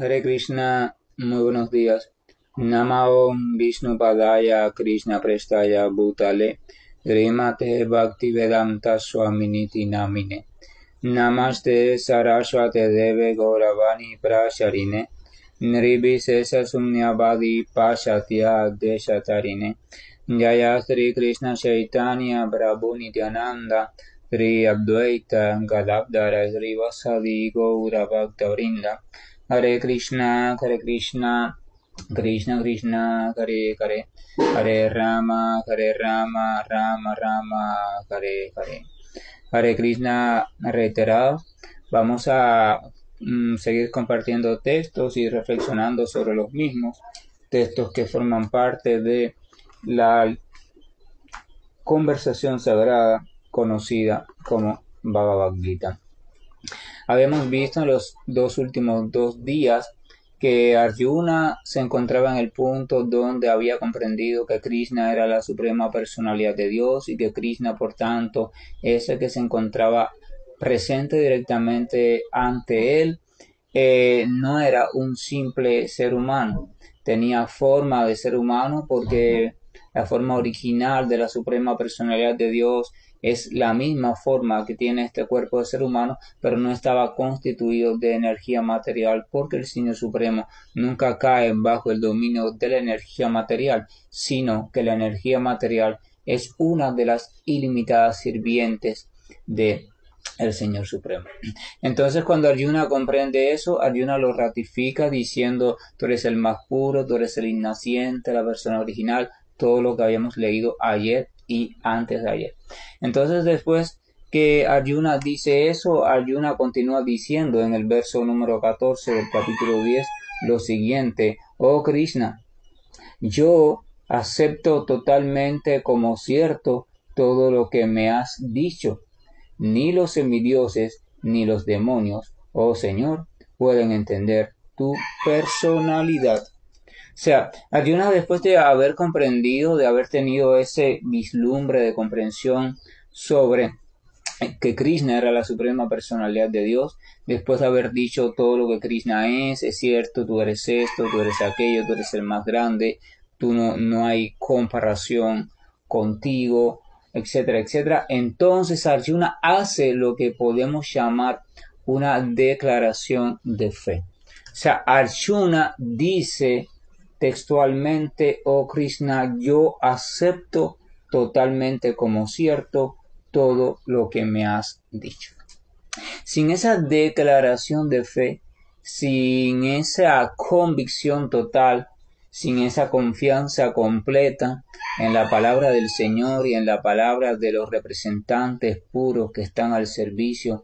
Hare Krishna, muy buenos días. Namo Vishnu Padaya Krishna Prestaya Bhutale Srimate Bhaktivedanta Swaminiti Namine Namaste Saraswate Deve Gauravani Prasharine Nirvisesa Sumnyavadi Pashatya Deshatarine Jaya Sri Krishna Chaitanya Prabhu Nityananda Sri Advaita Gadadhara Sri Vasadi Gaura Bhakta Hare Krishna, Krishna Krishna, Hare Hare, Hare Rama, Rama Rama, Hare Hare. Hare Krishna reiterado. Vamos a seguir compartiendo textos y reflexionando sobre los mismos textos que forman parte de la conversación sagrada conocida como Bhagavad Gita. Habíamos visto en los últimos 2 días que Arjuna se encontraba en el punto donde había comprendido que Krishna era la suprema personalidad de Dios y que Krishna, por tanto, es el que se encontraba presente directamente ante él. No era un simple ser humano, tenía forma de ser humano porque la forma original de la suprema personalidad de Dios es la misma forma que tiene este cuerpo de ser humano, pero no estaba constituido de energía material porque el Señor Supremo nunca cae bajo el dominio de la energía material, sino que la energía material es una de las ilimitadas sirvientes de el Señor Supremo. Entonces, cuando Arjuna comprende eso, Arjuna lo ratifica diciendo: tú eres el más puro, tú eres el innaciente, la persona original, todo lo que habíamos leído ayer y antes de ayer. Entonces, después que Arjuna dice eso, Arjuna continúa diciendo en el verso número 14 del capítulo 10 lo siguiente: oh Krishna, yo acepto totalmente como cierto todo lo que me has dicho. Ni los semidioses ni los demonios, oh Señor, pueden entender tu personalidad. O sea, Arjuna, después de haber comprendido, de haber tenido ese vislumbre de comprensión sobre que Krishna era la suprema personalidad de Dios, después de haber dicho todo lo que Krishna es cierto, tú eres esto, tú eres aquello, tú eres el más grande, tú no hay comparación contigo, etcétera, etcétera. Entonces Arjuna hace lo que podemos llamar una declaración de fe. O sea, Arjuna dice textualmente: oh Krishna, yo acepto totalmente como cierto todo lo que me has dicho. Sin esa declaración de fe, sin esa convicción total, sin esa confianza completa en la palabra del Señor y en la palabra de los representantes puros que están al servicio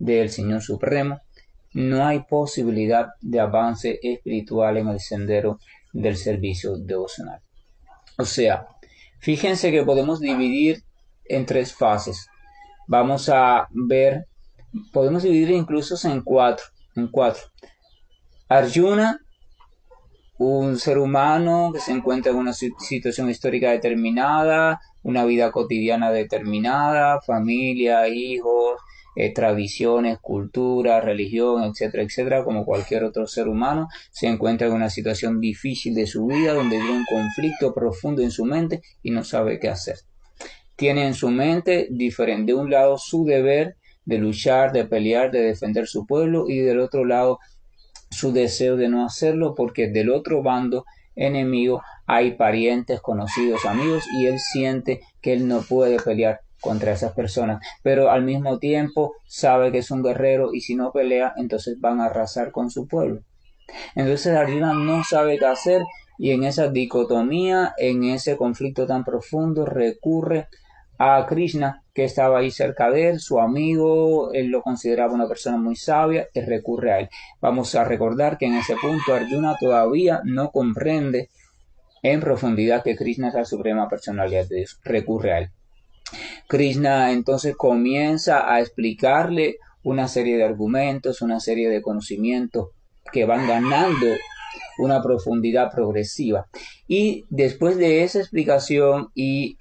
del Señor Supremo, no hay posibilidad de avance espiritual en el sendero del servicio devocional. O sea, fíjense que podemos dividir en 3 fases. Vamos a ver, podemos dividir incluso en cuatro. Arjuna, un ser humano que se encuentra en una situación histórica determinada, una vida cotidiana determinada, familia, hijos, tradiciones, cultura, religión, etcétera, etcétera, como cualquier otro ser humano, se encuentra en una situación difícil de su vida, donde tiene un conflicto profundo en su mente y no sabe qué hacer. Tiene en su mente diferente, de un lado su deber de luchar, de pelear, de defender su pueblo, y del otro lado su deseo de no hacerlo, porque del otro bando enemigo hay parientes, conocidos, amigos, y él siente que él no puede pelear contra esas personas, pero al mismo tiempo sabe que es un guerrero y si no pelea, entonces van a arrasar con su pueblo. Entonces Arjuna no sabe qué hacer, y en esa dicotomía, en ese conflicto tan profundo, recurre a Krishna, que estaba ahí cerca de él, su amigo, él lo consideraba una persona muy sabia, y recurre a él. Vamos a recordar que en ese punto Arjuna todavía no comprende en profundidad que Krishna es la suprema personalidad de Dios, recurre a él. Krishna entonces comienza a explicarle una serie de argumentos, una serie de conocimientos que van ganando una profundidad progresiva. Y después de esa explicación y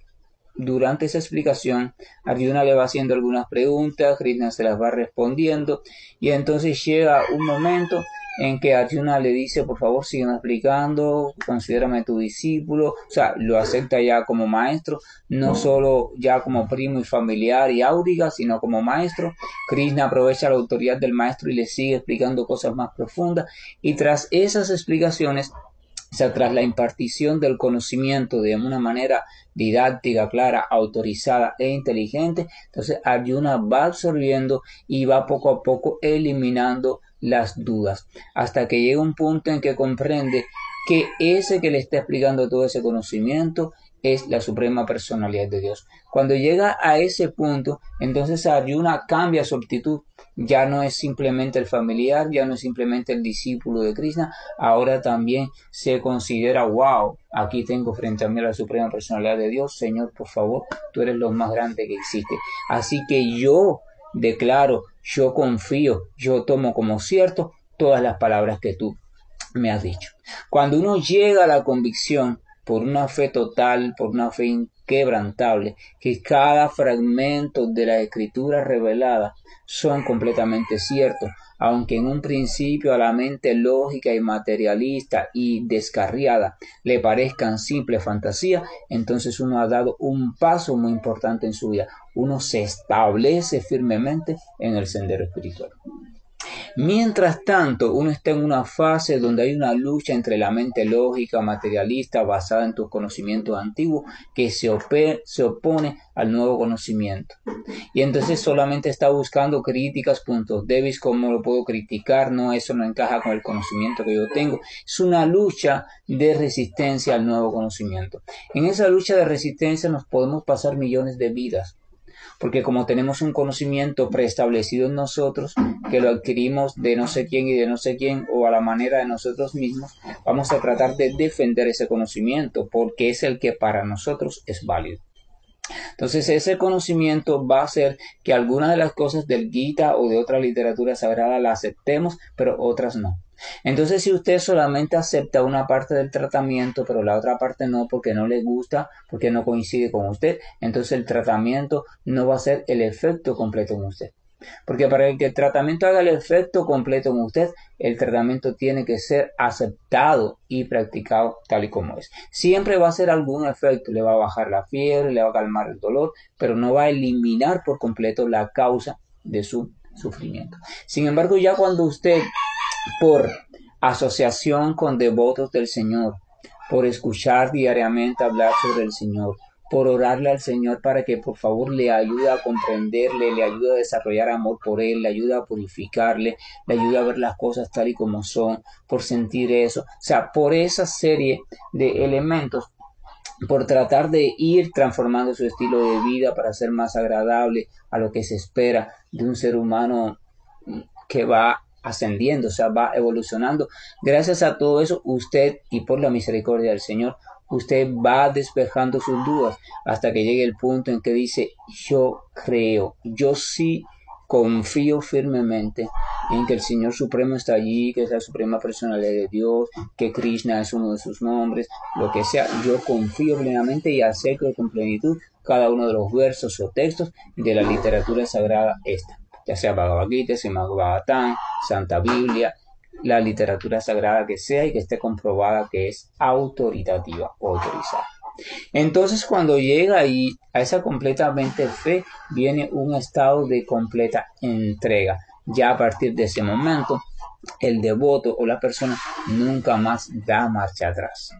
durante esa explicación, Arjuna le va haciendo algunas preguntas, Krishna se las va respondiendo, y entonces llega un momento en que Arjuna le dice, por favor, sígueme explicando, considérame tu discípulo, o sea, lo acepta ya como maestro, no solo ya como primo y familiar y áuriga, sino como maestro. Krishna aprovecha la autoridad del maestro y le sigue explicando cosas más profundas, y tras esas explicaciones, o sea, tras la impartición del conocimiento de una manera didáctica, clara, autorizada e inteligente, entonces Arjuna va absorbiendo y va poco a poco eliminando las dudas, hasta que llega un punto en que comprende que ese que le está explicando todo ese conocimiento es la suprema personalidad de Dios. Cuando llega a ese punto, entonces Arjuna cambia su actitud. Ya no es simplemente el familiar, ya no es simplemente el discípulo de Krishna, ahora también se considera, wow, aquí tengo frente a mí a la suprema personalidad de Dios. Señor, por favor, tú eres lo más grande que existe. Así que yo declaro, yo confío, yo tomo como cierto todas las palabras que tú me has dicho. Cuando uno llega a la convicción por una fe total, por una fe inquebrantable, que cada fragmento de la escritura revelada son completamente ciertos, aunque en un principio a la mente lógica y materialista y descarriada le parezcan simple fantasía, entonces uno ha dado un paso muy importante en su vida. Uno se establece firmemente en el sendero espiritual. Mientras tanto, uno está en una fase donde hay una lucha entre la mente lógica, materialista, basada en tus conocimientos antiguos, que se opone al nuevo conocimiento. Y entonces solamente está buscando críticas, puntos débiles, cómo lo puedo criticar, no, eso no encaja con el conocimiento que yo tengo. Es una lucha de resistencia al nuevo conocimiento. En esa lucha de resistencia nos podemos pasar millones de vidas, porque como tenemos un conocimiento preestablecido en nosotros, que lo adquirimos de no sé quién y de no sé quién, o a la manera de nosotros mismos, vamos a tratar de defender ese conocimiento, porque es el que para nosotros es válido. Entonces ese conocimiento va a hacer que algunas de las cosas del Gita o de otra literatura sagrada las aceptemos, pero otras no. Entonces, si usted solamente acepta una parte del tratamiento, pero la otra parte no, porque no le gusta, porque no coincide con usted, entonces el tratamiento no va a hacer el efecto completo en usted. Porque para que el tratamiento haga el efecto completo en usted, el tratamiento tiene que ser aceptado y practicado tal y como es. Siempre va a hacer algún efecto, le va a bajar la fiebre, le va a calmar el dolor, pero no va a eliminar por completo la causa de su sufrimiento. Sin embargo, ya cuando usted, por asociación con devotos del Señor, por escuchar diariamente hablar sobre el Señor, por orarle al Señor para que por favor le ayude a comprenderle, le ayude a desarrollar amor por Él, le ayude a purificarle, le ayude a ver las cosas tal y como son, por sentir eso, o sea, por esa serie de elementos, por tratar de ir transformando su estilo de vida para ser más agradable a lo que se espera de un ser humano que va ascendiendo, o sea, va evolucionando. Gracias a todo eso, usted, y por la misericordia del Señor, usted va despejando sus dudas hasta que llegue el punto en que dice, yo creo, yo sí confío firmemente en que el Señor Supremo está allí, que es la suprema personalidad de Dios, que Krishna es uno de sus nombres, lo que sea, yo confío plenamente y acepto con plenitud cada uno de los versos o textos de la literatura sagrada esta, ya sea Bhagavad Gita, Srimad Bhagavatam, Santa Biblia, la literatura sagrada que sea y que esté comprobada que es autoritativa o autorizada. Entonces, cuando llega ahí a esa completamente fe, viene un estado de completa entrega. Ya a partir de ese momento, el devoto o la persona nunca más da marcha atrás.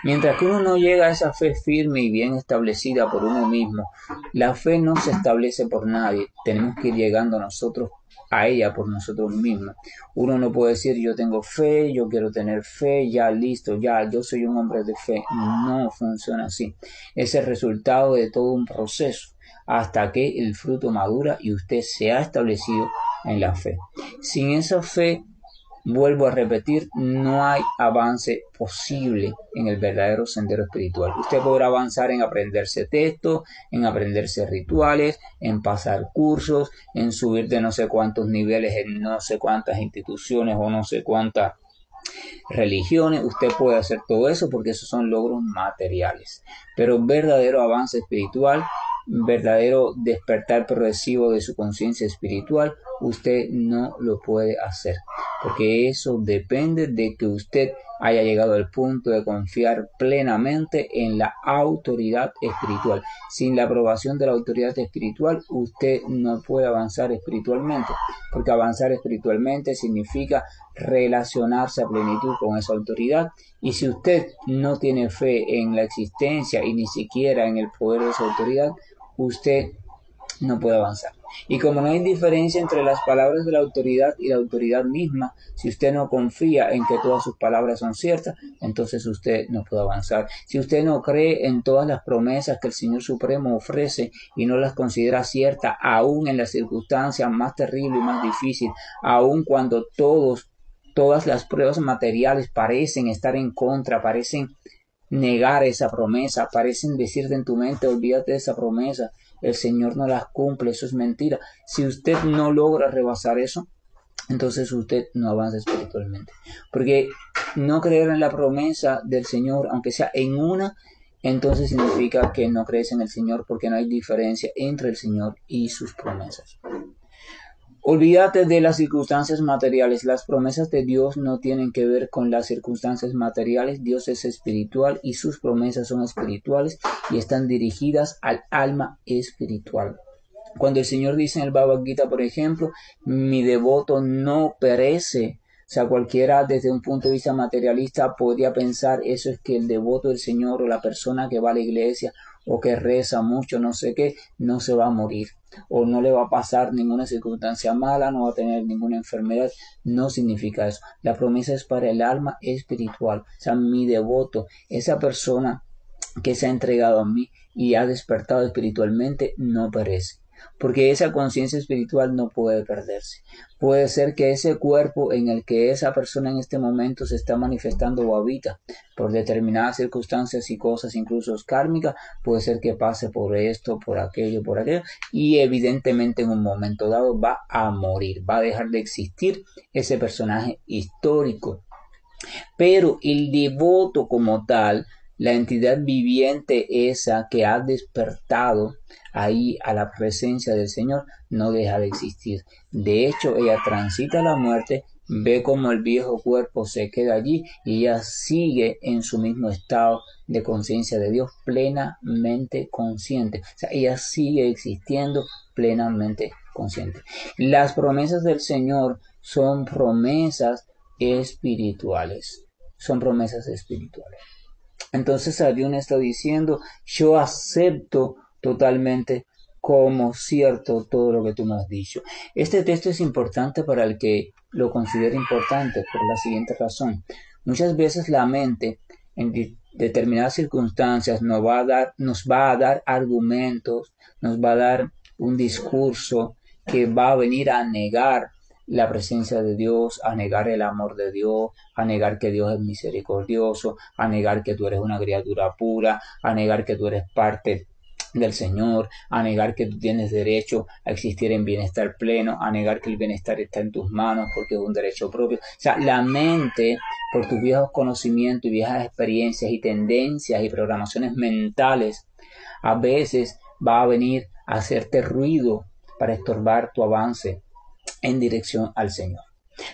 Mientras que uno no llega a esa fe firme y bien establecida por uno mismo, la fe no se establece por nadie. Tenemos que ir llegando nosotros a ella por nosotros mismos. Uno no puede decir yo tengo fe, yo quiero tener fe, ya listo, ya yo soy un hombre de fe. No funciona así. Es el resultado de todo un proceso hasta que el fruto madura y usted se ha establecido en la fe. Sin esa fe, vuelvo a repetir, no hay avance posible en el verdadero sendero espiritual. Usted podrá avanzar en aprenderse textos, en aprenderse rituales, en pasar cursos, en subir de no sé cuántos niveles en no sé cuántas instituciones o no sé cuántas religiones. Usted puede hacer todo eso porque esos son logros materiales. Pero verdadero avance espiritual, verdadero despertar progresivo de su conciencia espiritual, usted no lo puede hacer. porque eso depende de que usted haya llegado al punto de confiar plenamente en la autoridad espiritual. Sin la aprobación de la autoridad espiritual, usted no puede avanzar espiritualmente, porque avanzar espiritualmente significa relacionarse a plenitud con esa autoridad, y si usted no tiene fe en la existencia y ni siquiera en el poder de esa autoridad, usted no puede avanzar. Y como no hay diferencia entre las palabras de la autoridad y la autoridad misma, si usted no confía en que todas sus palabras son ciertas, entonces usted no puede avanzar. Si usted no cree en todas las promesas que el Señor Supremo ofrece y no las considera ciertas, aún en las circunstancias más terribles y más difíciles, aún cuando todas las pruebas materiales parecen estar en contra, parecen negar esa promesa, parecen decirte en tu mente, olvídate de esa promesa, el Señor no las cumple, eso es mentira. Si usted no logra rebasar eso, entonces usted no avanza espiritualmente. Porque no creer en la promesa del Señor, aunque sea en una, entonces significa que no crees en el Señor, porque no hay diferencia entre el Señor y sus promesas. Olvídate de las circunstancias materiales. Las promesas de Dios no tienen que ver con las circunstancias materiales. Dios es espiritual y sus promesas son espirituales y están dirigidas al alma espiritual. Cuando el Señor dice en el Bhagavad Gita, por ejemplo, mi devoto no perece. O sea, cualquiera desde un punto de vista materialista podría pensar eso es que el devoto del Señor o la persona que va a la iglesia o que reza mucho, no sé qué, no se va a morir o no le va a pasar ninguna circunstancia mala, no va a tener ninguna enfermedad. No significa eso. La promesa es para el alma espiritual. O sea, mi devoto, esa persona que se ha entregado a mí y ha despertado espiritualmente, no perece. Porque esa conciencia espiritual no puede perderse. Puede ser que ese cuerpo en el que esa persona en este momento se está manifestando o habita por determinadas circunstancias y cosas, incluso kármicas, puede ser que pase por esto, por aquello, y evidentemente en un momento dado va a morir, va a dejar de existir ese personaje histórico. Pero el devoto como tal, la entidad viviente esa que ha despertado ahí a la presencia del Señor, no deja de existir. De hecho, ella transita la muerte, ve como el viejo cuerpo se queda allí y ella sigue en su mismo estado de conciencia de Dios, plenamente consciente. O sea, ella sigue existiendo plenamente consciente. Las promesas del Señor son promesas espirituales. Son promesas espirituales. Entonces Arjuna está diciendo, yo acepto totalmente como cierto todo lo que tú me has dicho. Este texto es importante para el que lo considera importante por la siguiente razón. Muchas veces la mente en determinadas circunstancias nos va a dar argumentos, nos va a dar un discurso que va a venir a negar la presencia de Dios, a negar el amor de Dios, a negar que Dios es misericordioso, a negar que tú eres una criatura pura, a negar que tú eres parte del Señor, a negar que tú tienes derecho a existir en bienestar pleno, a negar que el bienestar está en tus manos porque es un derecho propio. O sea, la mente, por tus viejos conocimientos y viejas experiencias y tendencias y programaciones mentales, a veces va a venir a hacerte ruido para estorbar tu avance en dirección al Señor.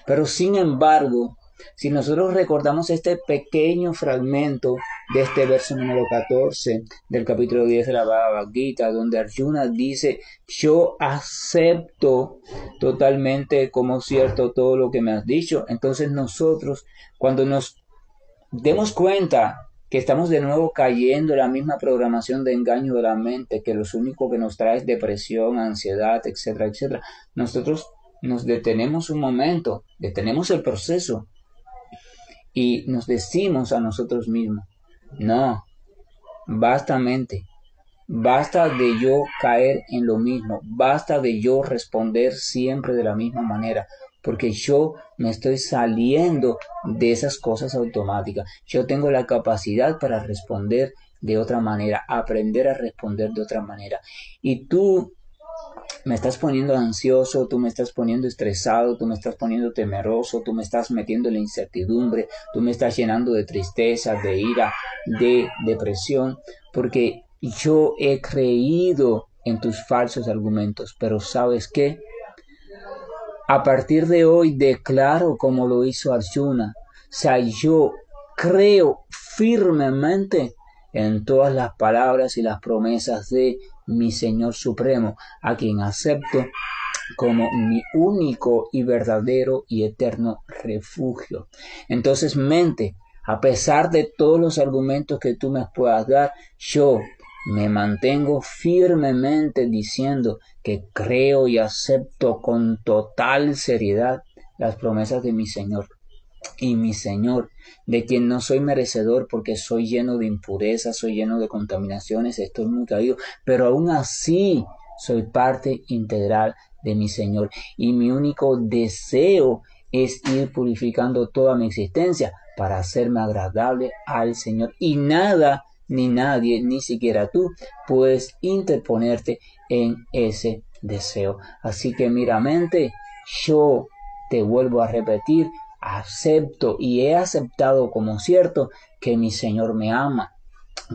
Pero sin embargo, si nosotros recordamos este pequeño fragmento de este verso número 14 del capítulo 10 de la Bhagavad Gita, donde Arjuna dice, yo acepto totalmente como cierto todo lo que me has dicho, entonces nosotros, cuando nos demos cuenta que estamos de nuevo cayendo en la misma programación de engaño de la mente, que lo único que nos trae es depresión, ansiedad, etcétera, etcétera, nosotros nos detenemos un momento, detenemos el proceso y nos decimos a nosotros mismos, no, basta mente, basta de yo caer en lo mismo, basta de yo responder siempre de la misma manera, porque yo me estoy saliendo de esas cosas automáticas. Yo tengo la capacidad para responder de otra manera, aprender a responder de otra manera. Y tú me estás poniendo ansioso, tú me estás poniendo estresado, tú me estás poniendo temeroso, tú me estás metiendo en la incertidumbre, tú me estás llenando de tristeza, de ira, de depresión, porque yo he creído en tus falsos argumentos. Pero ¿sabes qué? A partir de hoy declaro como lo hizo Arjuna. O sea, yo creo firmemente en todas las palabras y las promesas de mi Señor Supremo, a quien acepto como mi único y verdadero y eterno refugio. Entonces, mente, a pesar de todos los argumentos que tú me puedas dar, yo me mantengo firmemente diciendo que creo y acepto con total seriedad las promesas de mi Señor. Y mi Señor, de quien no soy merecedor porque soy lleno de impurezas, soy lleno de contaminaciones, estoy muy caído, pero aún así soy parte integral de mi Señor. Y mi único deseo es ir purificando toda mi existencia para hacerme agradable al Señor. Y nada, ni nadie, ni siquiera tú, puedes interponerte en ese deseo. Así que mira, mente, yo te vuelvo a repetir, acepto y he aceptado como cierto que mi Señor me ama,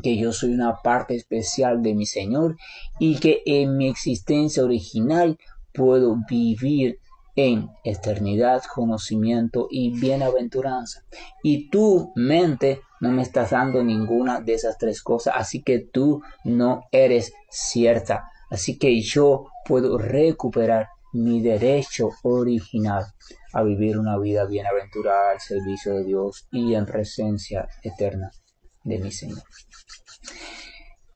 que yo soy una parte especial de mi Señor y que en mi existencia original puedo vivir en eternidad, conocimiento y bienaventuranza. Y tu mente no me estás dando ninguna de esas tres cosas, así que tú no eres cierta. Así que yo puedo recuperar mi derecho original a vivir una vida bienaventurada al servicio de Dios y en presencia eterna de mi Señor.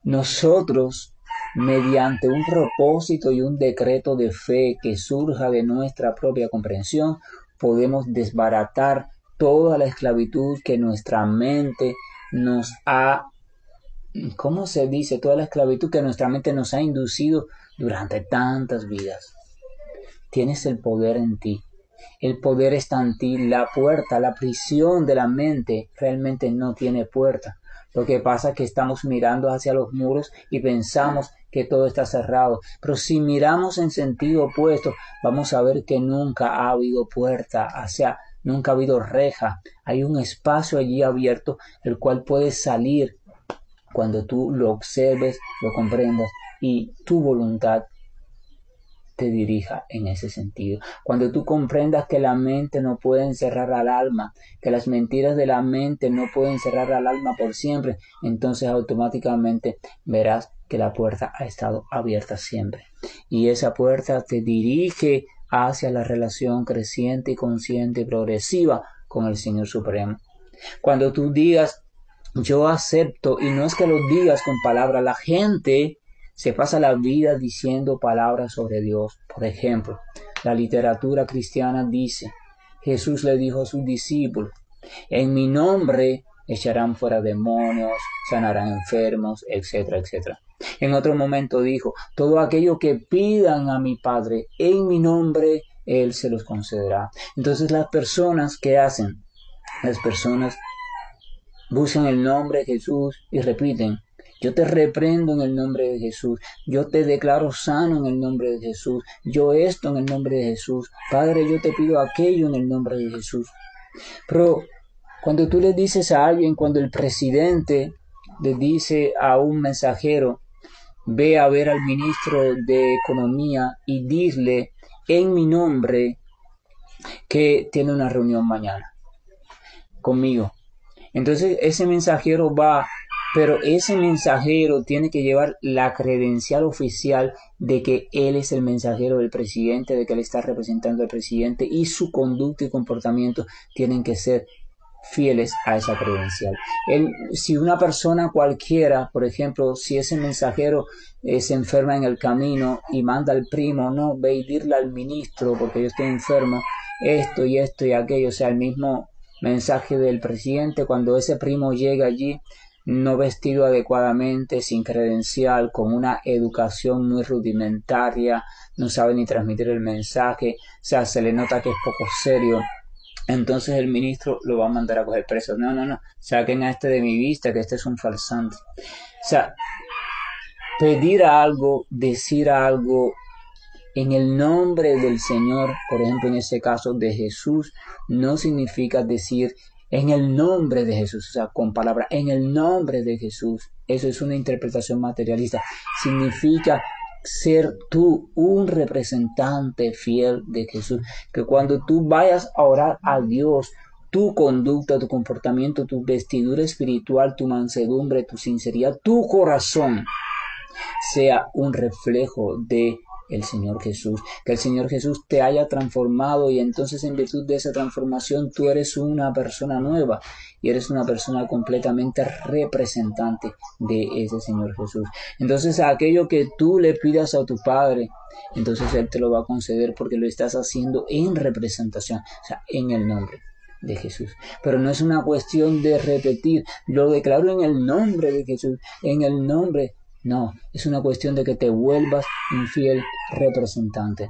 Nosotros, mediante un propósito y un decreto de fe que surja de nuestra propia comprensión, podemos desbaratar toda la esclavitud que nuestra mente nos ha, ¿cómo se dice? Toda la esclavitud que nuestra mente nos ha inducido durante tantas vidas. Tienes el poder en ti. El poder está en ti. La puerta, la prisión de la mente realmente no tiene puerta. Lo que pasa es que estamos mirando hacia los muros y pensamos que todo está cerrado. Pero si miramos en sentido opuesto, vamos a ver que nunca ha habido puerta, o sea, nunca ha habido reja. Hay un espacio allí abierto, el cual puedes salir cuando tú lo observes, lo comprendas y tu voluntad te dirija en ese sentido. Cuando tú comprendas que la mente no puede encerrar al alma, que las mentiras de la mente no pueden encerrar al alma por siempre, entonces automáticamente verás que la puerta ha estado abierta siempre. Y esa puerta te dirige hacia la relación creciente y consciente y progresiva con el Señor Supremo. Cuando tú digas, yo acepto, y no es que lo digas con palabras, la gente se pasa la vida diciendo palabras sobre Dios. Por ejemplo, la literatura cristiana dice, Jesús le dijo a sus discípulos, en mi nombre echarán fuera demonios, sanarán enfermos, etcétera, etcétera. En otro momento dijo, todo aquello que pidan a mi Padre en mi nombre, Él se los concederá. Entonces las personas, ¿qué hacen? Las personas buscan el nombre de Jesús y repiten, yo te reprendo en el nombre de Jesús, yo te declaro sano en el nombre de Jesús, yo esto en el nombre de Jesús, Padre, yo te pido aquello en el nombre de Jesús. Pero cuando tú le dices a alguien, cuando el presidente le dice a un mensajero, ve a ver al ministro de Economía y dile en mi nombre que tiene una reunión mañana conmigo. Entonces ese mensajero va, pero ese mensajero tiene que llevar la credencial oficial de que él es el mensajero del presidente, de que él está representando al presidente y su conducta y comportamiento tienen que ser fieles a esa credencial. Si una persona cualquiera, por ejemplo, si ese mensajero se enferma en el camino y manda al primo, no, ve y dile al ministro porque yo estoy enfermo, esto y aquello, o sea, el mismo mensaje del presidente, cuando ese primo llega allí no vestido adecuadamente, sin credencial, con una educación muy rudimentaria, no sabe ni transmitir el mensaje, o sea, se le nota que es poco serio, entonces el ministro lo va a mandar a coger preso. No, saquen a este de mi vista, que este es un farsante. O sea, pedir algo, decir algo en el nombre del Señor, por ejemplo en ese caso de Jesús, no significa decir en el nombre de Jesús, o sea, con palabras, en el nombre de Jesús. Eso es una interpretación materialista. Significa ser tú un representante fiel de Jesús, que cuando tú vayas a orar a Dios, tu conducta, tu comportamiento, tu vestidura espiritual, tu mansedumbre, tu sinceridad, tu corazón sea un reflejo de el Señor Jesús, que el Señor Jesús te haya transformado y entonces en virtud de esa transformación tú eres una persona nueva y eres una persona completamente representante de ese Señor Jesús. Entonces aquello que tú le pidas a tu Padre, entonces Él te lo va a conceder porque lo estás haciendo en representación, o sea, en el nombre de Jesús. Pero no es una cuestión de repetir, lo declaro en el nombre de Jesús, en el nombre. No, es una cuestión de que te vuelvas un fiel representante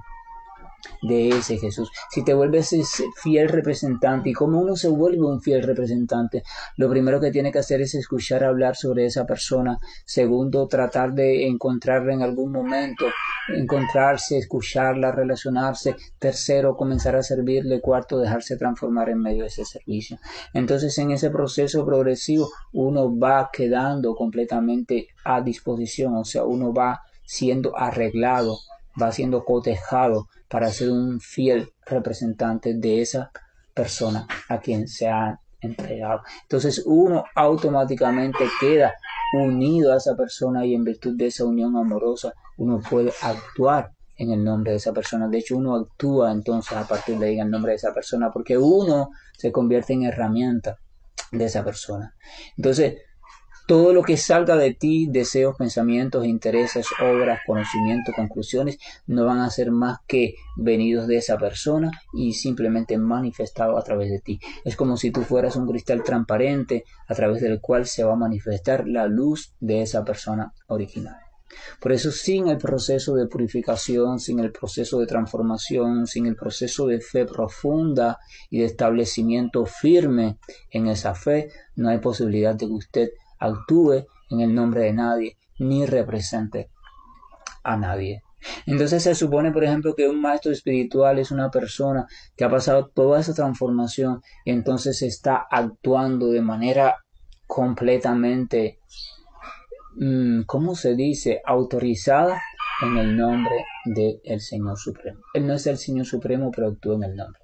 de ese Jesús. Si te vuelves ese fiel representante, ¿y cómo uno se vuelve un fiel representante? Lo primero que tiene que hacer es escuchar hablar sobre esa persona. Segundo, tratar de encontrarla en algún momento, encontrarse, escucharla, relacionarse. Tercero, comenzar a servirle. Cuarto, dejarse transformar en medio de ese servicio. Entonces, en ese proceso progresivo, uno va quedando completamente a disposición, o sea, uno va siendo arreglado, va siendo cotejado para ser un fiel representante de esa persona a quien se ha entregado. Entonces uno automáticamente queda unido a esa persona y en virtud de esa unión amorosa uno puede actuar en el nombre de esa persona. De hecho, uno actúa entonces a partir de ahí en el nombre de esa persona porque uno se convierte en herramienta de esa persona. Entonces, todo lo que salga de ti, deseos, pensamientos, intereses, obras, conocimientos, conclusiones, no van a ser más que venidos de esa persona y simplemente manifestados a través de ti. Es como si tú fueras un cristal transparente a través del cual se va a manifestar la luz de esa persona original. Por eso, sin el proceso de purificación, sin el proceso de transformación, sin el proceso de fe profunda y de establecimiento firme en esa fe, no hay posibilidad de que usted actúe en el nombre de nadie, ni represente a nadie. Entonces se supone, por ejemplo, que un maestro espiritual es una persona que ha pasado toda esa transformación y entonces está actuando de manera completamente, ¿cómo se dice?, autorizada en el nombre del Señor Supremo. Él no es el Señor Supremo, pero actúa en el nombre.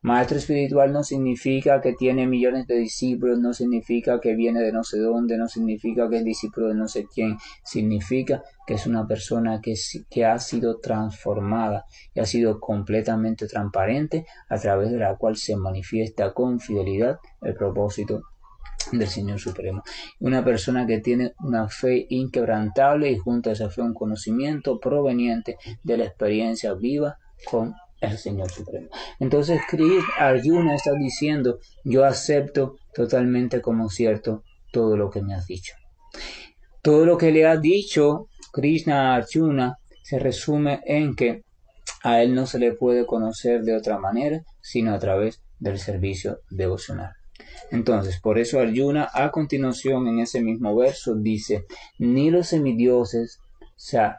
Maestro espiritual no significa que tiene millones de discípulos, no significa que viene de no sé dónde, no significa que es discípulo de no sé quién, significa que es una persona que ha sido transformada y ha sido completamente transparente a través de la cual se manifiesta con fidelidad el propósito del Señor Supremo. Una persona que tiene una fe inquebrantable y junto a esa fe un conocimiento proveniente de la experiencia viva con el Señor Supremo. Entonces Arjuna está diciendo, yo acepto totalmente como cierto todo lo que me has dicho. Todo lo que le ha dicho Krishna a Arjuna se resume en que a él no se le puede conocer de otra manera sino a través del servicio devocional. Entonces, por eso Arjuna a continuación en ese mismo verso dice, ni los semidioses, o sea,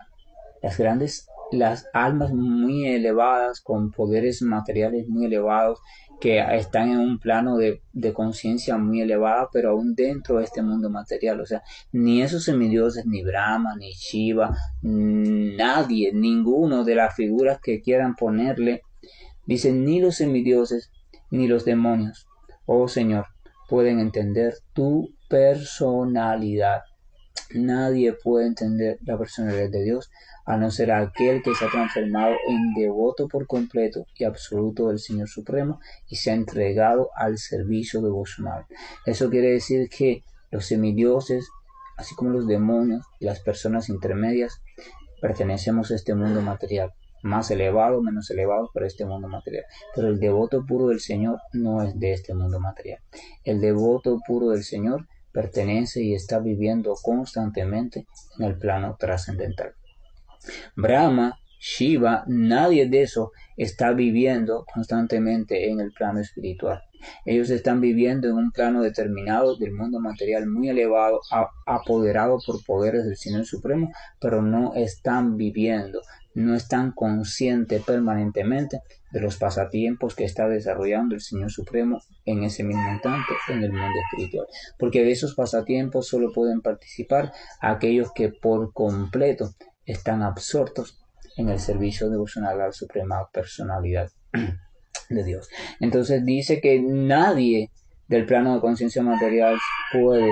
las almas muy elevadas, con poderes materiales muy elevados, que están en un plano de conciencia muy elevada, pero aún dentro de este mundo material. O sea, ni esos semidioses, ni Brahma, ni Shiva, nadie, ninguno de las figuras que quieran ponerle, dicen ni los semidioses, ni los demonios, oh Señor, pueden entender tu personalidad. Nadie puede entender la personalidad de Dios a no ser aquel que se ha transformado en devoto por completo y absoluto del Señor Supremo y se ha entregado al servicio devocional. Eso quiere decir que los semidioses, así como los demonios y las personas intermedias, pertenecemos a este mundo material, más elevado, menos elevado, pero este mundo material. Pero el devoto puro del Señor no es de este mundo material. El devoto puro del Señor pertenece y está viviendo constantemente en el plano trascendental. Brahma, Shiva, nadie de eso está viviendo constantemente en el plano espiritual. Ellos están viviendo en un plano determinado del mundo material muy elevado, apoderado por poderes del Señor Supremo, pero no están viviendo, no están conscientes permanentemente de los pasatiempos que está desarrollando el Señor Supremo en ese mismo instante en el mundo espiritual. Porque de esos pasatiempos solo pueden participar aquellos que por completo están absortos en el servicio devocional a la suprema personalidad de Dios. Entonces dice que nadie del plano de conciencia material puede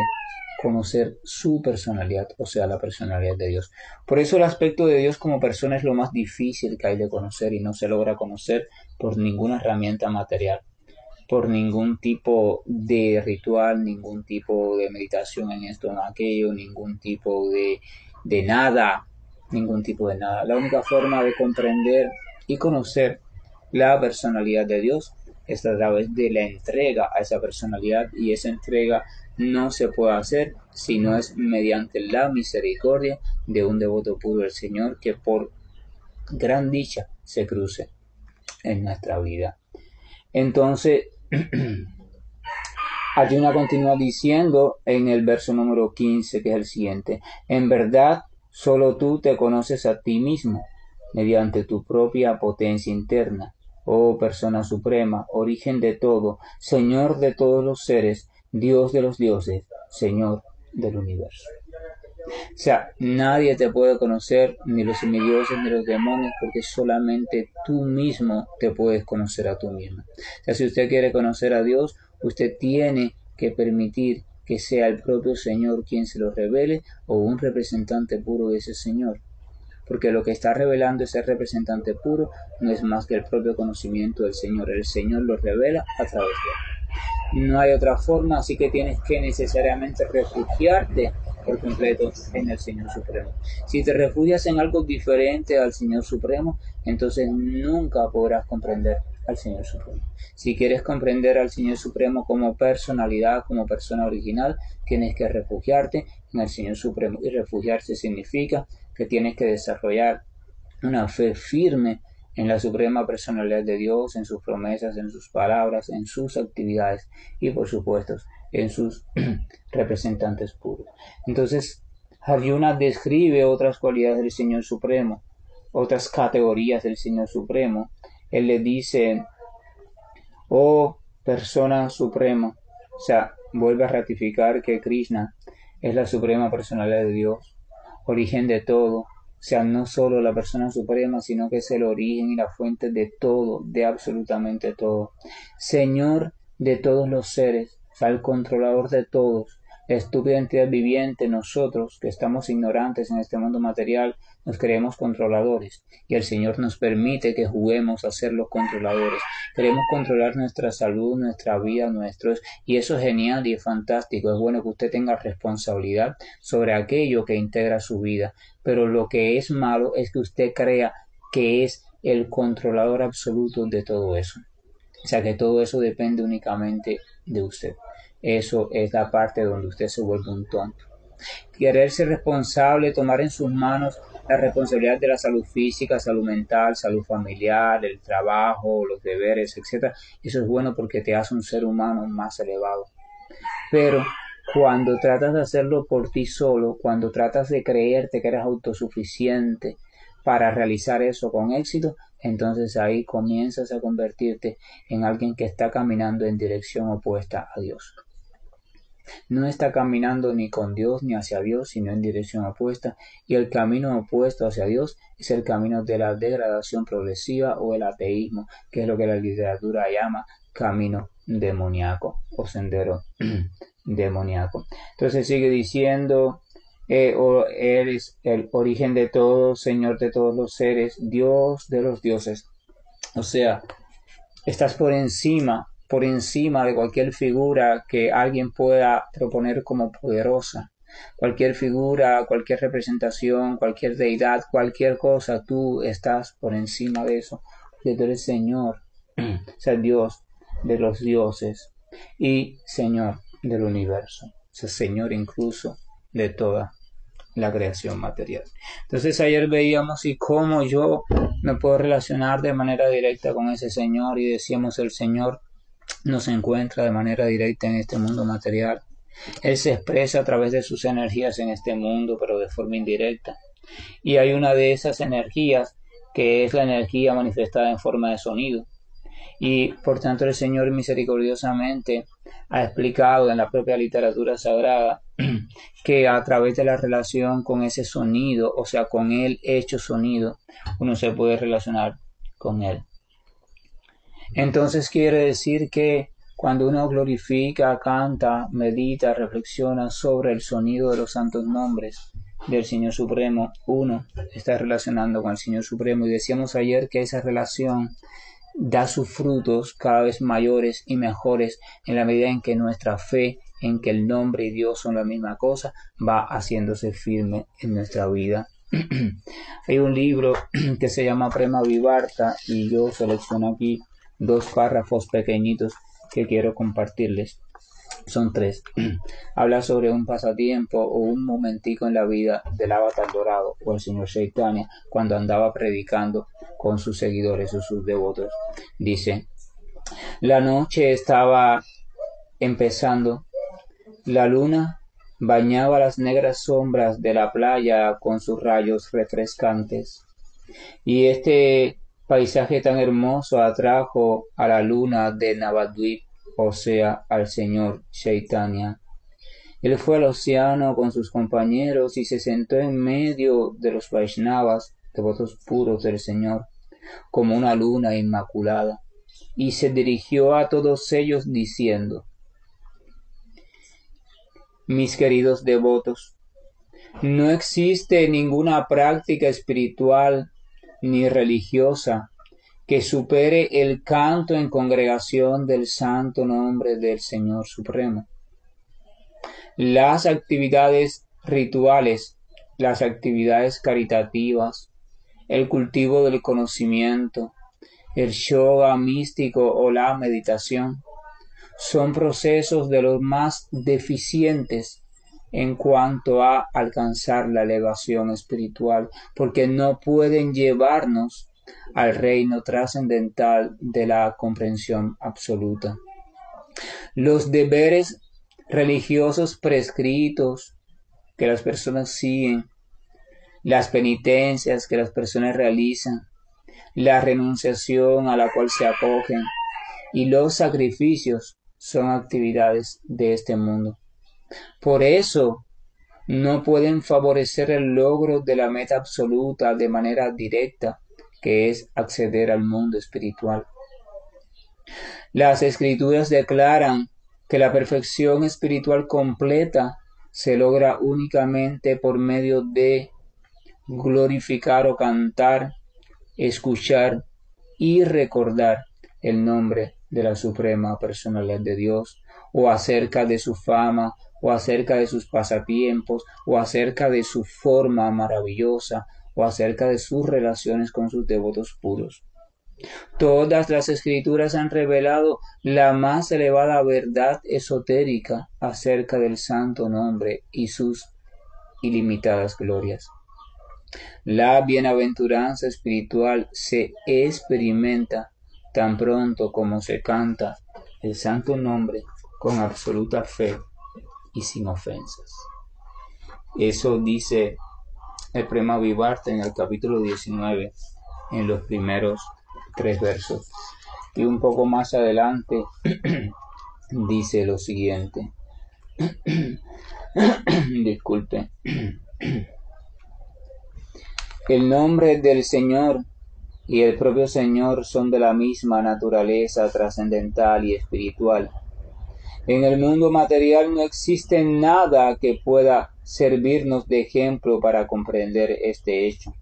conocer su personalidad, o sea, la personalidad de Dios. Por eso el aspecto de Dios como persona es lo más difícil que hay de conocer y no se logra conocer por ninguna herramienta material, por ningún tipo de ritual, ningún tipo de meditación en esto o en aquello, ningún tipo de nada, ningún tipo de nada. La única forma de comprender y conocer la personalidad de Dios es a través de la entrega a esa personalidad, y esa entrega no se puede hacer si no es mediante la misericordia de un devoto puro del Señor que por gran dicha se cruce en nuestra vida. Entonces, Arjuna continúa diciendo en el verso número 15, que es el siguiente: en verdad, solo tú te conoces a ti mismo, mediante tu propia potencia interna, oh persona suprema, origen de todo, Señor de todos los seres, Dios de los dioses, Señor del universo. O sea, nadie te puede conocer, ni los semidioses ni los demonios, porque solamente tú mismo te puedes conocer a tú mismo. O sea, si usted quiere conocer a Dios, usted tiene que permitir que sea el propio Señor quien se lo revele, o un representante puro de ese Señor. Porque lo que está revelando ese representante puro no es más que el propio conocimiento del Señor. El Señor lo revela a través de él. No hay otra forma, así que tienes que necesariamente refugiarte por completo en el Señor Supremo. Si te refugias en algo diferente al Señor Supremo, entonces nunca podrás comprender al Señor Supremo. Si quieres comprender al Señor Supremo como personalidad, como persona original, tienes que refugiarte en el Señor Supremo. Y refugiarse significa que tienes que desarrollar una fe firme en la suprema personalidad de Dios, en sus promesas, en sus palabras, en sus actividades y por supuesto en sus representantes puros. Entonces, Arjuna describe otras cualidades del Señor Supremo, otras categorías del Señor Supremo. Él le dice: oh persona suprema. O sea, vuelve a ratificar que Krishna es la suprema personalidad de Dios, origen de todo. O sea, no solo la persona suprema, sino que es el origen y la fuente de todo, de absolutamente todo. Señor de todos los seres, o sea, el controlador de todos. La estúpida entidad viviente, nosotros que estamos ignorantes en este mundo material, nos creemos controladores, y el Señor nos permite que juguemos a ser los controladores. Queremos controlar nuestra salud, nuestra vida, y eso es genial y es fantástico. Es bueno que usted tenga responsabilidad sobre aquello que integra su vida, pero lo que es malo es que usted crea que es el controlador absoluto de todo eso. O sea, que todo eso depende únicamente de usted. Eso es la parte donde usted se vuelve un tonto. Querer ser responsable, tomar en sus manos la responsabilidad de la salud física, salud mental, salud familiar, el trabajo, los deberes, etc. Eso es bueno porque te hace un ser humano más elevado. Pero cuando tratas de hacerlo por ti solo, cuando tratas de creerte que eres autosuficiente para realizar eso con éxito, entonces ahí comienzas a convertirte en alguien que está caminando en dirección opuesta a Dios. No está caminando ni con Dios ni hacia Dios, sino en dirección opuesta, y el camino opuesto hacia Dios es el camino de la degradación progresiva o el ateísmo, que es lo que la literatura llama camino demoníaco o sendero demoníaco. Entonces sigue diciendo: eres el origen de todo, Señor de todos los seres, Dios de los dioses. O sea, estás por encima de cualquier figura que alguien pueda proponer como poderosa. Cualquier figura, cualquier representación, cualquier deidad, cualquier cosa, tú estás por encima de eso, porque tú eres Señor, o sea, Dios de los dioses y Señor del universo, o sea, Señor incluso de toda la creación material. Entonces ayer veíamos y cómo yo me puedo relacionar de manera directa con ese Señor, y decíamos: el Señor no se encuentra de manera directa en este mundo material. Él se expresa a través de sus energías en este mundo, pero de forma indirecta. Y hay una de esas energías que es la energía manifestada en forma de sonido. Y por tanto el Señor misericordiosamente ha explicado en la propia literatura sagrada que a través de la relación con ese sonido, o sea, con el hecho sonido, uno se puede relacionar con Él. Entonces quiere decir que cuando uno glorifica, canta, medita, reflexiona sobre el sonido de los santos nombres del Señor Supremo, uno está relacionando con el Señor Supremo. Y decíamos ayer que esa relación da sus frutos cada vez mayores y mejores en la medida en que nuestra fe en que el nombre y Dios son la misma cosa va haciéndose firme en nuestra vida. Hay un libro que se llama Prema Vivarta y yo selecciono aquí 2 párrafos pequeñitos que quiero compartirles. Son 3. Habla sobre un pasatiempo o un momentico en la vida del avatar dorado o el señor Chaitanya cuando andaba predicando con sus seguidores o sus devotos. Dice: la noche estaba empezando, la luna bañaba las negras sombras de la playa con sus rayos refrescantes, y este paisaje tan hermoso atrajo a la luna de Navadvip, o sea, al señor Chaitanya. Él fue al océano con sus compañeros y se sentó en medio de los Vaishnavas, devotos puros del Señor, como una luna inmaculada, y se dirigió a todos ellos diciendo: mis queridos devotos, no existe ninguna práctica espiritual ni religiosa que supere el canto en congregación del santo nombre del Señor Supremo. Las actividades rituales, las actividades caritativas, el cultivo del conocimiento, el yoga místico o la meditación son procesos de los más deficientes en cuanto a alcanzar la elevación espiritual, porque no pueden llevarnos al reino trascendental de la comprensión absoluta. Los deberes religiosos prescritos que las personas siguen, las penitencias que las personas realizan, la renunciación a la cual se acogen y los sacrificios son actividades de este mundo. Por eso no pueden favorecer el logro de la meta absoluta de manera directa, que es acceder al mundo espiritual. Las Escrituras declaran que la perfección espiritual completa se logra únicamente por medio de glorificar o cantar, escuchar y recordar el nombre de la Suprema Personalidad de Dios, o acerca de su fama, o acerca de sus pasatiempos, o acerca de su forma maravillosa, o acerca de sus relaciones con sus devotos puros. Todas las Escrituras han revelado la más elevada verdad esotérica acerca del santo nombre y sus ilimitadas glorias. La bienaventuranza espiritual se experimenta tan pronto como se canta el santo nombre con absoluta fe y sin ofensas. Eso dice el Prema Vivarta en el capítulo 19, en los primeros 3 versos. Y un poco más adelante dice lo siguiente. Disculpe. El nombre del Señor y el propio Señor son de la misma naturaleza trascendental y espiritual. En el mundo material no existe nada que pueda servirnos de ejemplo para comprender este hecho.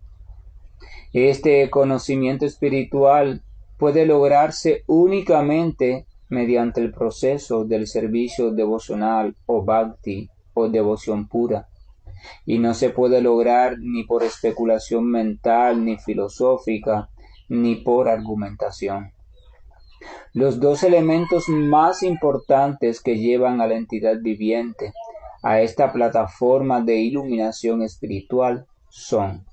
Este conocimiento espiritual puede lograrse únicamente mediante el proceso del servicio devocional o bhakti o devoción pura, y no se puede lograr ni por especulación mental ni filosófica ni por argumentación. Los 2 elementos más importantes que llevan a la entidad viviente a esta plataforma de iluminación espiritual son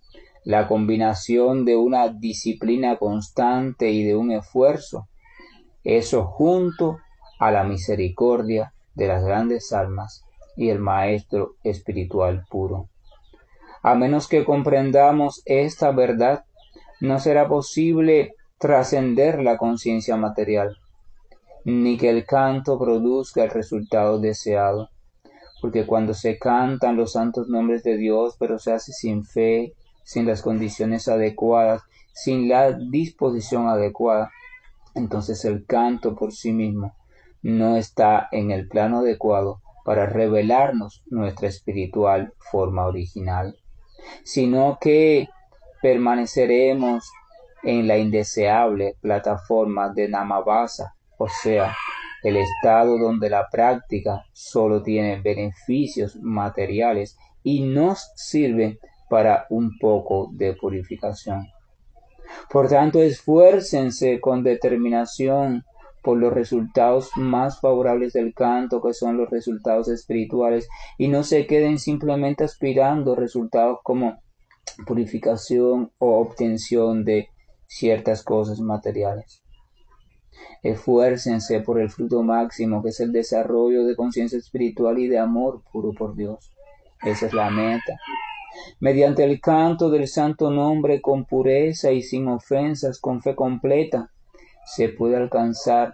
la combinación de una disciplina constante y de un esfuerzo, eso junto a la misericordia de las grandes almas y el Maestro espiritual puro. A menos que comprendamos esta verdad, no será posible trascender la conciencia material, ni que el canto produzca el resultado deseado, porque cuando se cantan los santos nombres de Dios, pero se hace sin fe, sin las condiciones adecuadas, sin la disposición adecuada, entonces el canto por sí mismo no está en el plano adecuado para revelarnos nuestra espiritual forma original, sino que permaneceremos en la indeseable plataforma de Namavasa, o sea, el estado donde la práctica solo tiene beneficios materiales y nos sirve para un poco de purificación. Por tanto, esfuércense con determinación por los resultados más favorables del canto, que son los resultados espirituales, y no se queden simplemente aspirando resultados como purificación o obtención de ciertas cosas materiales. Esfuércense por el fruto máximo, que es el desarrollo de conciencia espiritual y de amor puro por Dios. Esa es la meta. Mediante el canto del santo nombre con pureza y sin ofensas, con fe completa, se puede alcanzar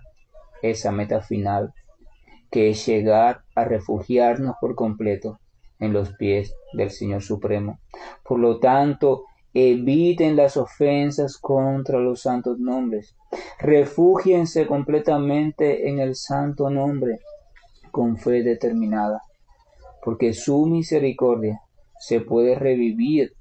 esa meta final, que es llegar a refugiarnos por completo en los pies del Señor Supremo. Por lo tanto, eviten las ofensas contra los santos nombres. Refúgiense completamente en el santo nombre con fe determinada, porque su misericordia se puede revivir,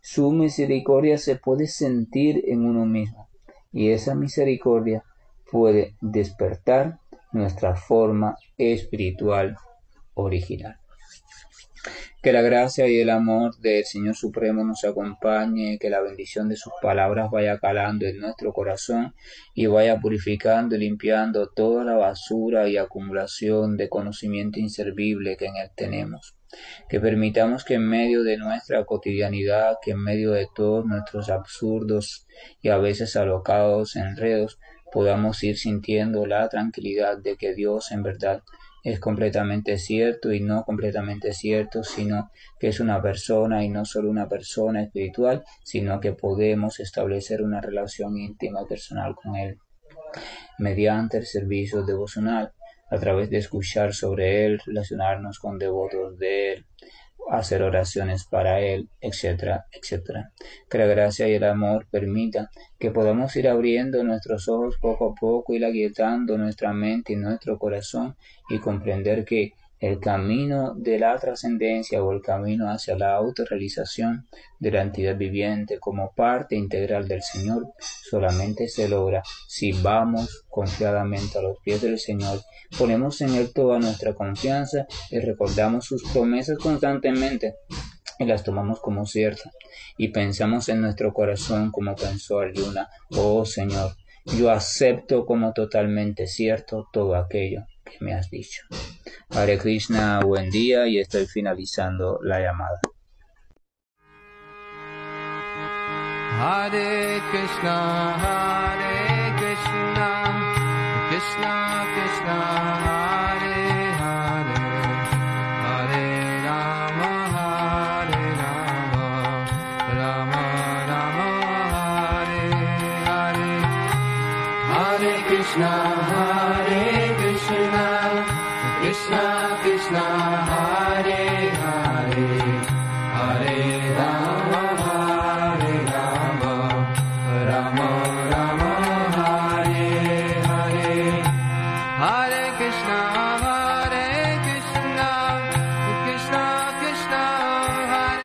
su misericordia se puede sentir en uno mismo, y esa misericordia puede despertar nuestra forma espiritual original. Que la gracia y el amor del Señor Supremo nos acompañe, que la bendición de sus palabras vaya calando en nuestro corazón y vaya purificando y limpiando toda la basura y acumulación de conocimiento inservible que en él tenemos. Que permitamos que en medio de nuestra cotidianidad, que en medio de todos nuestros absurdos y a veces alocados enredos, podamos ir sintiendo la tranquilidad de que Dios en verdad es completamente cierto y no completamente cierto, sino que es una persona y no solo una persona espiritual, sino que podemos establecer una relación íntima y personal con Él mediante el servicio devocional, a través de escuchar sobre Él, relacionarnos con devotos de Él, hacer oraciones para Él, etcétera, etcétera. Que la gracia y el amor permitan que podamos ir abriendo nuestros ojos poco a poco, ir aquietando nuestra mente y nuestro corazón y comprender que el camino de la trascendencia o el camino hacia la autorrealización de la entidad viviente como parte integral del Señor solamente se logra si vamos confiadamente a los pies del Señor, ponemos en Él toda nuestra confianza y recordamos sus promesas constantemente y las tomamos como ciertas y pensamos en nuestro corazón como pensó Arjuna: oh Señor, yo acepto como totalmente cierto todo aquello que me has dicho. Hare Krishna, buen día, y estoy finalizando la llamada. Hare Krishna, Krishna Krishna, Hare Hare, Hare Rama, Rama Rama, Hare Hare, Hare Krishna,